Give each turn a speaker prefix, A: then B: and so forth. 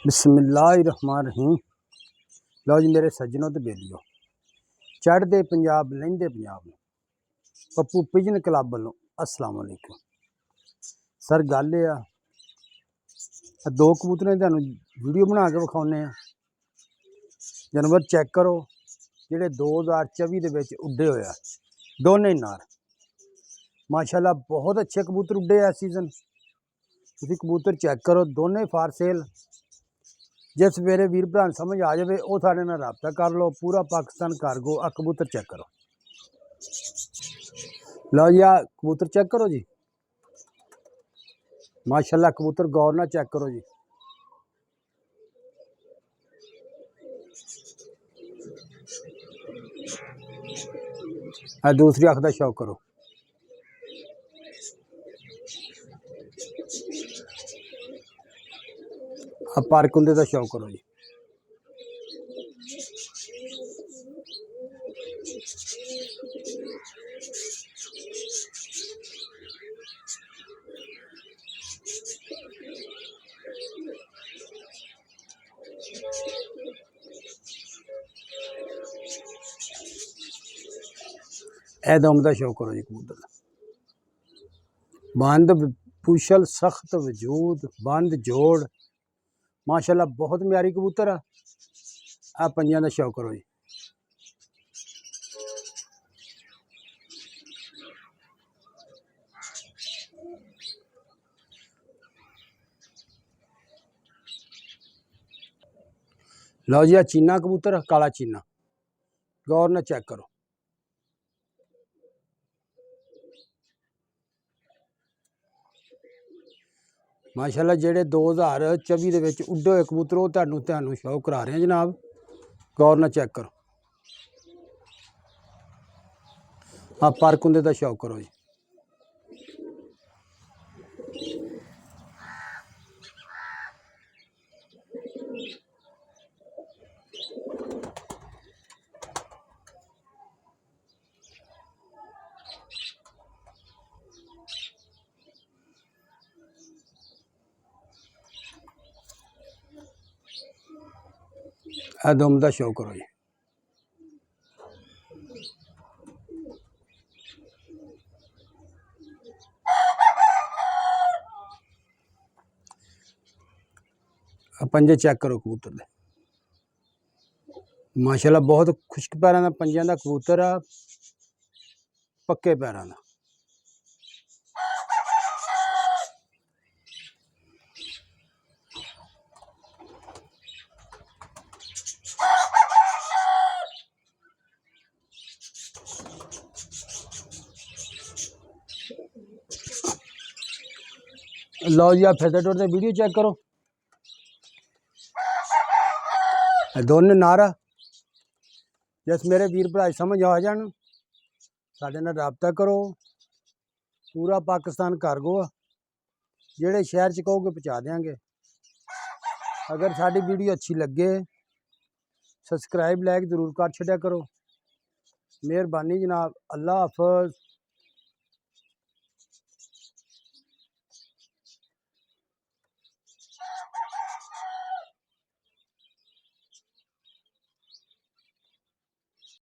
A: बिस्मिल्लाहिर्रहमानिर्रहीम। लो जी मेरे सज्जनों तो बेलियो, चढ़ते पंजाब लहिंदे पंजाब पप्पू पिजन क्लब वालों अस्सलाम वालेकुम। सर गल ये दो कबूतरें तुहानूं वीडियो बना के विखाने। जानवर चेक करो जिहड़े 2024 दे विच उड्डे होया, दोने नार माशाअल्लाह बहुत अच्छे कबूतर उड्डे इस सीजन। तुसीं कबूतर चेक करो, दोने फार सेल। जिस मेरे वीर भरा समझ आ जाए वो साढ़े नाल राबता कर लो। पूरा पाकिस्तान कार्गो। आ कबूतर चेक करो, लो जी आ कबूतर चेक करो जी, माशाल्लाह कबूतर गौर ना चेक करो जी। दूसरी अख का शौक करो। पर कुंदे का शौक करो जी। ए दम का शौक करो जी। कबूतर बंद पुछल सख्त वजूद बंद जोड़ माशाल्लाह बहुत म्यारी कबूतर आ पंजां का शौक करो जी। लो जी आ चीना कबूतर काला चीना, गौर ना चेक करो। माशाल्लाह जेडे 2024 दे विच उड्डे होए कबूतर वो तुहानूं शौक करा रहे हैं जनाब। गौर ना चेक करो। हाँ पर कुंदे का शौक करो जी। दुम का शौक करो जी। पंजे चेक करो कबूतर दे, माशाल्लाह बहुत खुश्क पैरों का पंजां का कबूतर आ, पक्के पैरों का। लो जी आप फिर टोर वीडियो चेक करो, दोनों नार। जिस मेरे वीर भरा समझ आ जान साढ़े नाल राबता करो। पूरा पाकिस्तान कार्गो आ, जेड़े शहर च कहोगे पहुँचा देंगे। अगर साड़ी वीडियो अच्छी लगे सब्सक्राइब लाइक जरूर कर छड्या करो। मेहरबानी जनाब। अल्लाह हाफिज़।